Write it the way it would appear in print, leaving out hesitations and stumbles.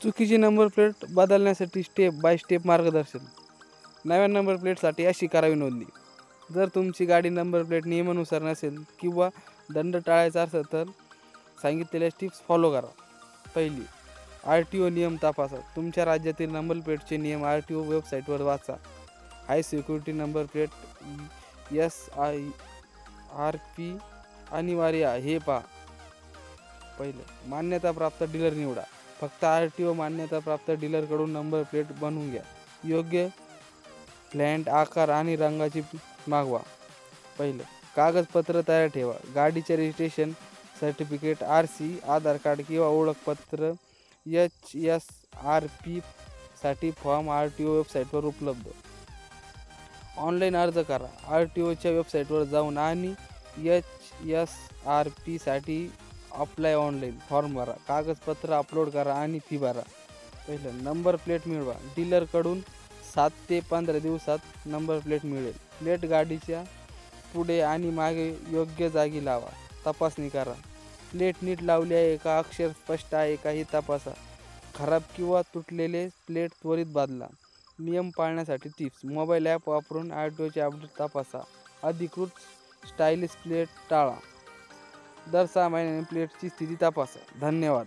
चुकीची number plate बदलण्यासाठी step by step मार्गदर्शन. नव्या नंबर प्लेटसाठी अशी करावी नोंदणी. जर तुमची गाडी नंबर प्लेट नियमानुसार नसेल किंवा दंड टाळायचा असेल तर सांगितलेल्या टिप्स फॉलो करा. पहिली, RTO नियम तपासा. तुमच्या राज्यातील नंबर प्लेटचे नियम RTO वेबसाईटवर वाचा. हाय सिक्युरिटी नंबर प्लेट SIRP अनिवार्य आहे हे पहा. पहिलं, मान्यताप्राप्त डीलर निवडा. फक्त RTO मान्यताप्राप्त डीलरकडून नंबर प्लेट बनवून घ्या. योग्य फ्लॅट आकार आणि रंगाची मागवा. पहिलं, कागदपत्र तयार ठेवा. गाडीचे रजिस्ट्रेशन सर्टिफिकेट, RC, आधार कार्ड किंवा ओळखपत्र. HSRP साठी फॉर्म RTO वेबसाईटवर उपलब्ध. ऑनलाईन अर्ज करा. RTOच्या वेबसाईटवर जाऊन आणि HSRP साठी अप्लाय ऑनलाईन फॉर्म भरा. कागदपत्र अपलोड करा आणि फी भरा. पहिलं, नंबर प्लेट मिळवा. डीलरकडून 7 ते 15 दिवसात नंबर प्लेट मिळेल. प्लेट गाडीच्या पुढे आणि मागे योग्य जागी लावा. तपासणी करा. प्लेट नीट लावली आहे का, अक्षर स्पष्ट आहे का हे तपासा. खराब किंवा तुटलेले प्लेट त्वरित बदला. नियम पाळण्यासाठी टिप्स. मोबाईल ॲप वापरून RTOचे अपडेट तपासा. अधिकृत स्टाईलिश प्लेट टाळा. दर 6 महिन्यांनी प्लेटची स्थिती तपासा. धन्यवाद.